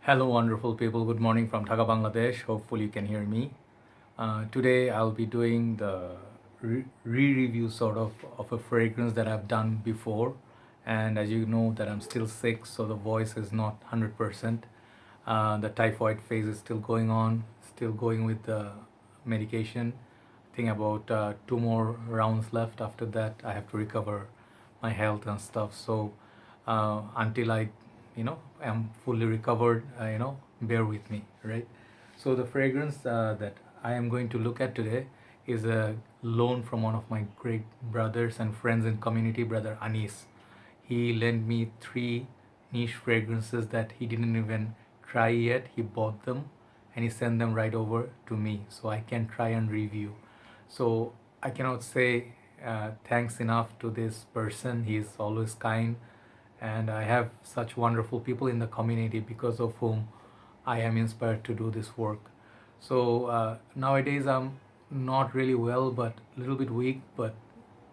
Hello, wonderful people. Good morning from Dhaka, Bangladesh. Hopefully, you can hear me. Today, I'll be doing the re-review sort of a fragrance that I've done before, and as you know, that I'm still sick, so the voice is not 100%. The typhoid phase is still going on, still going with the medication. I think about two more rounds left. After that, I have to recover my health and stuff. So until I am fully recovered, bear with me, right? So the fragrance that I am going to look at today is a loan from one of my great brothers and friends in community, brother Anis. He lent me three niche fragrances that he didn't even try yet. He bought them and he sent them right over to me so I can try and review. So I cannot say thanks enough to this person. He is always kind, and I have such wonderful people in the community because of whom I am inspired to do this work. So nowadays I'm not really well, but a little bit weak, but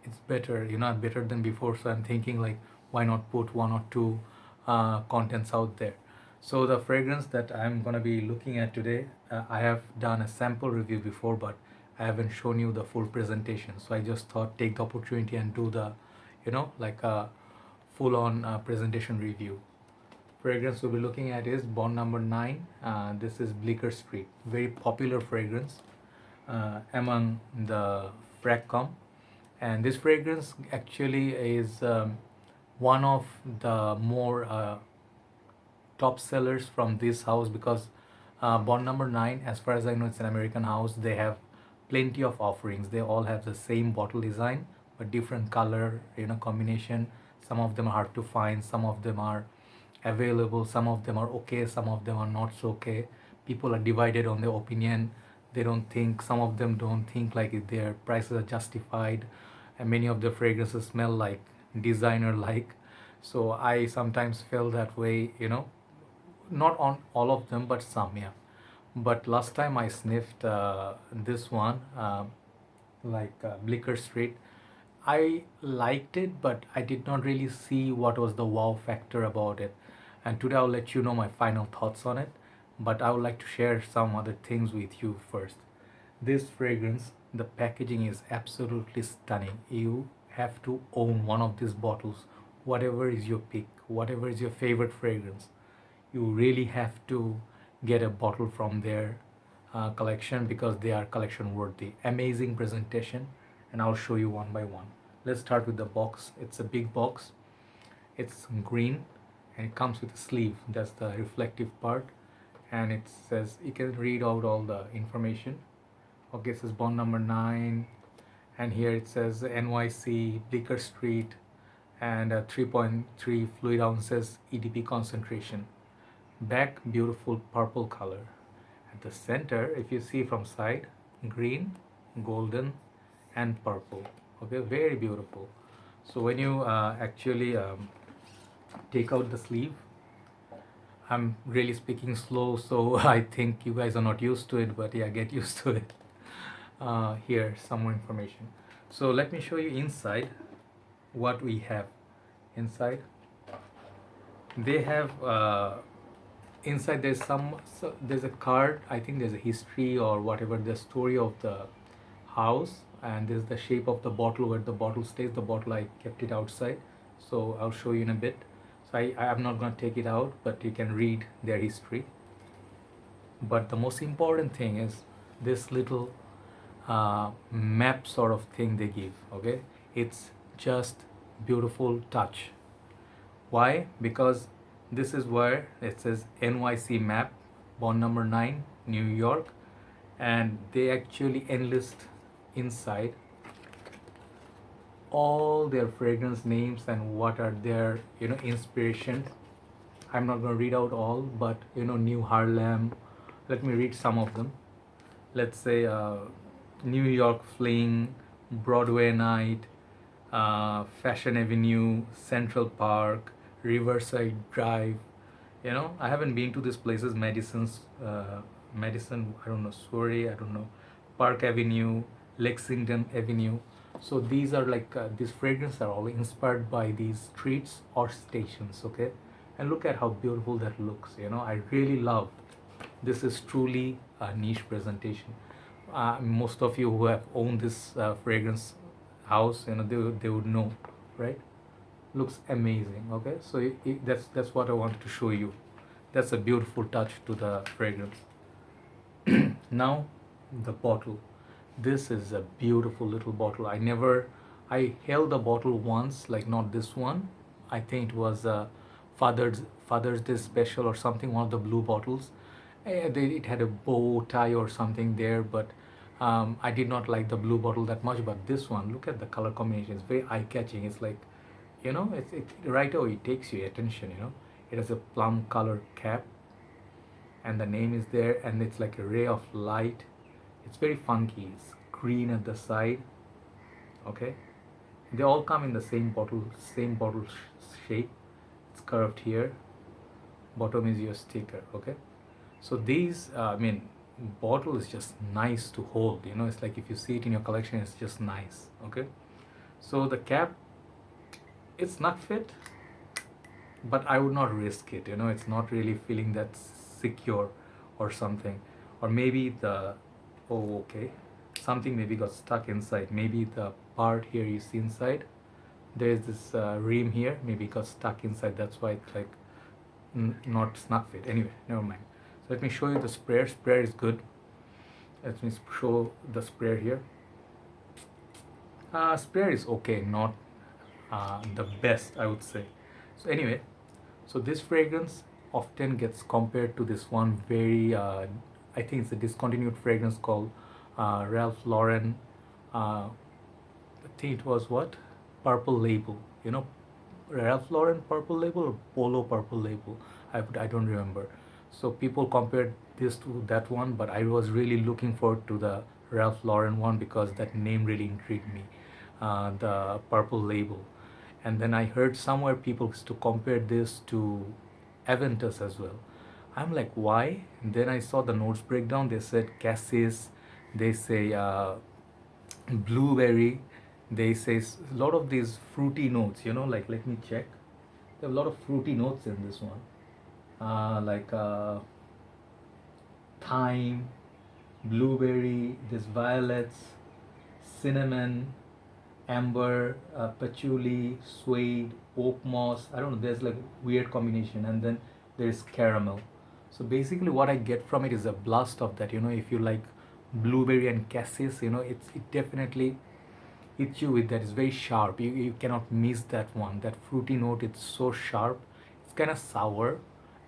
it's better, better than before. So I'm thinking like, why not put one or two contents out there? So the fragrance that I'm gonna be looking at today, I have done a sample review before, but I haven't shown you the full presentation. So I just thought take the opportunity and do the, like a full-on presentation review. Fragrance we'll be looking at is Bond Number 9. This is Bleecker Street, very popular fragrance among the Fragcom. And this fragrance actually is one of the more top sellers from this house because Bond Number 9, as far as I know, it's an American house. They have plenty of offerings. They all have the same bottle design but different color combination. Some of them are hard to find, some of them are available, some of them are okay, some of them are not so okay. People are divided on their opinion. They don't think, some of them don't think like their prices are justified, and many of the fragrances smell like designer like. So I sometimes feel that way, not on all of them but some, yeah. But last time I sniffed this one, Bleecker Street, I liked it, but I did not really see what was the wow factor about it. And today I'll let you know my final thoughts on it. But I would like to share some other things with you first. This fragrance, the packaging is absolutely stunning. You have to own one of these bottles, whatever is your pick, whatever is your favorite fragrance. You really have to get a bottle from their collection because they are collection worthy. Amazing presentation, and I'll show you one by one. Let's start with the box. It's a big box. It's green and it comes with a sleeve. That's the reflective part, and it says you can read out all the information. Okay, it says Bond Number 9, and here it says NYC Bleecker Street and 3.3 fluid ounces EDP concentration. Back, beautiful purple color. At the center, if you see from side, green, golden, and purple. Okay, very beautiful. So when you actually take out the sleeve, I'm really speaking slow, so I think you guys are not used to it, but yeah, get used to it. Here, some more information. So let me show you inside what we have. Inside, they have inside there's there's a card. I think there's a history or whatever, the story of the house, and this is the shape of the bottle, where the bottle stays. The bottle, I kept it outside, so I'll show you in a bit. So I'm not going to take it out, but you can read their history. But the most important thing is this little map sort of thing they give. Okay, it's just beautiful touch. Why? Because this is where it says NYC map, Bond Number 9, New York, and they actually enlist inside all their fragrance names and what are their inspirations. I'm not going to read out all, but New Harlem. Let me read some of them. Let's say New York Fling, Broadway Night, Fashion Avenue, Central Park, Riverside Drive. I haven't been to these places. Madison, I don't know, Surrey, I don't know, Park Avenue, Lexington Avenue. So these are like these fragrances are all inspired by these streets or stations. Okay, and look at how beautiful that looks. I really love. This is truly a niche presentation. Most of you who have owned this fragrance house, they would know, right? Looks amazing. Okay, so that's what I wanted to show you. That's a beautiful touch to the fragrance. Now, the bottle. This is a beautiful little bottle. I held the bottle once, like not this one. I think it was Father's Day special or something. One of the blue bottles. It had a bow tie or something there, but I did not like the blue bottle that much. But this one, look at the color combination. It's very eye catching. It's like, it right away it takes your attention. It has a plum color cap, and the name is there, and it's like a ray of light. It's very funky. It's green at the side. Okay, they all come in the same bottle shape. It's curved here. Bottom is your sticker. Okay, so these bottle is just nice to hold. It's like if you see it in your collection, it's just nice. Okay, so the cap, it's not fit, but I would not risk it. It's not really feeling that secure or something. Or maybe okay, something maybe got stuck inside. Maybe the part here you see inside, there's this rim here, maybe got stuck inside. That's why it's like not snug fit. Anyway, never mind. So let me show you the sprayer. Sprayer is good. Let me show the sprayer here. Sprayer is okay, not the best, I would say. So anyway, so this fragrance often gets compared to this one very I think it's a discontinued fragrance called Ralph Lauren. I think it was what? Purple Label. Ralph Lauren Purple Label or Polo Purple Label. I don't remember. So people compared this to that one, but I was really looking forward to the Ralph Lauren one because that name really intrigued me, the Purple Label. And then I heard somewhere people used to compare this to Aventus as well. I'm like, why? And then I saw the notes breakdown. They said cassis, they say blueberry, they say a lot of these fruity notes. Like let me check. There are a lot of fruity notes in this one, like thyme, blueberry, this violets, cinnamon, amber, patchouli, suede, oak moss. I don't know. There's like weird combination, and then there's caramel. So basically, what I get from it is a blast of that. If you like blueberry and cassis, it definitely hits you with that. It's very sharp. You cannot miss that one. That fruity note. It's so sharp. It's kind of sour.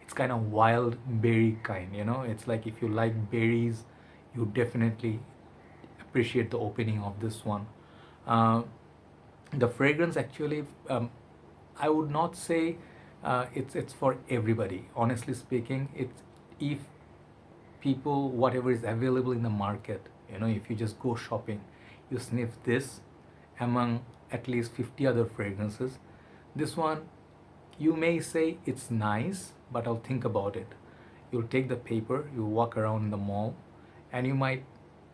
It's kind of wild berry kind. It's like if you like berries, you definitely appreciate the opening of this one. Uh, the fragrance actually, I would not say it's for everybody. Honestly speaking, it's if people whatever is available in the market. If you just go shopping, you sniff this among at least 50 other fragrances. This one, you may say it's nice, but I'll think about it. You'll take the paper, you walk around the mall, and you might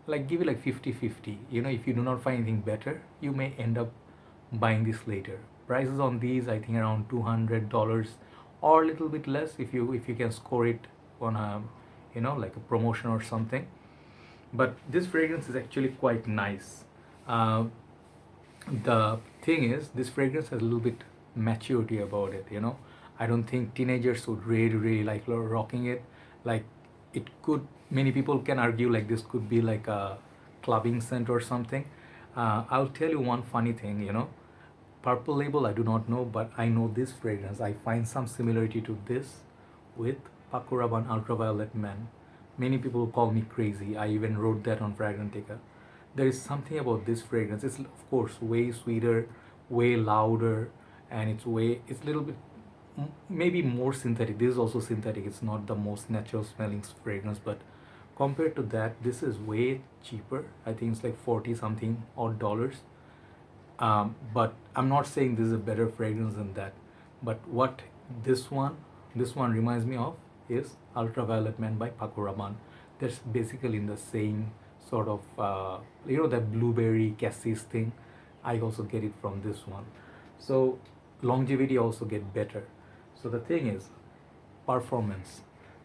like give it like 50-50. If you do not find anything better, you may end up buying this later. Prices on these, I think around $200 or a little bit less if you can score it on a like a promotion or something. But this fragrance is actually quite nice. The thing is, this fragrance has a little bit maturity about it. I don't think teenagers would really like rocking it. Like it could, many people can argue like this could be like a clubbing scent or something. I'll tell you one funny thing. Purple Label, I do not know, but I know this fragrance. I find some similarity to this with Paco Rabanne Ultraviolet Man. Many people call me crazy. I even wrote that on Fragrantica. There is something about this fragrance. It's of course way sweeter, way louder, and it's a little bit maybe more synthetic. This is also synthetic. It's not the most natural smelling fragrance, but compared to that, this is way cheaper. I think it's like 40 something odd dollars. But I'm not saying this is a better fragrance than that. But what this one reminds me of is Ultraviolet Man by Paco Rabanne. That's basically in the same sort of that blueberry cassis thing. I also get it from this one. So longevity also get better. So the thing is, performance.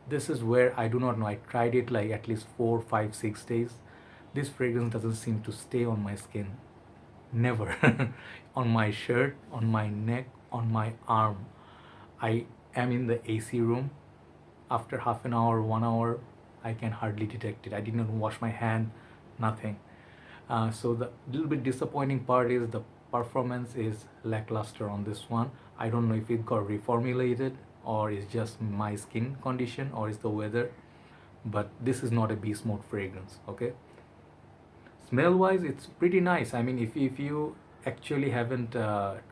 This is where I do not know. I tried it like at least 4, 5, 6 days. This fragrance doesn't seem to stay on my skin. Never. On my shirt, on my neck, on my arm. I am in the AC room. After half an hour, 1 hour, I can hardly detect it. I did not wash my hand, nothing. So the little bit disappointing part is the performance is lackluster on this one. I don't know if it got reformulated or it's just my skin condition or it's the weather, but this is not a beast mode fragrance. Okay, smell wise it's pretty nice. I mean, if you actually haven't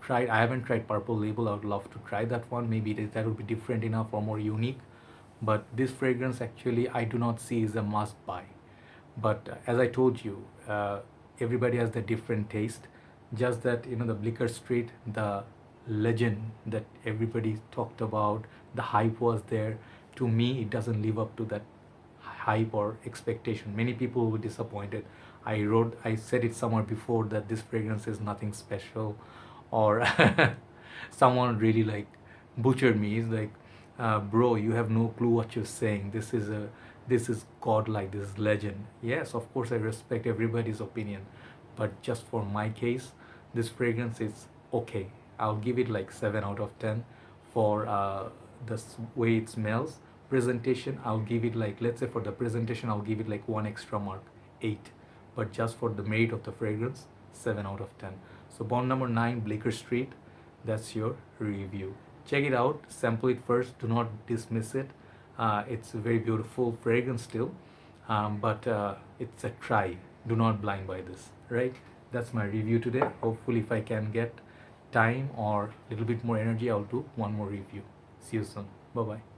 tried, I haven't tried Purple Label. I would love to try that one. Maybe that would be different enough or more unique, but this fragrance actually I do not see is a must buy. But as I told you, everybody has the different taste. Just that, you know, the Blicker Street, the legend that everybody talked about, the hype was there. To me, it doesn't live up to that hype or expectation. Many people were disappointed. I said it somewhere before that this fragrance is nothing special, or someone really like butchered me. He's like, bro, you have no clue what you're saying. This is godlike. This is legend. Yes, of course I respect everybody's opinion, but just for my case, this fragrance is okay. I'll give it like 7 out of 10 for the way it smells. Presentation, I'll give it like, let's say for the presentation, I'll give it like one extra mark, 8. But just for the merit of the fragrance, 7 out of 10. So Bond number 9, Bleecker Street, that's your review. Check it out, sample it first, do not dismiss it. It's a very beautiful fragrance still, but it's a try. Do not blind buy this, right? That's my review today. Hopefully, if I can get time or a little bit more energy, I'll do one more review. See you soon. Bye bye.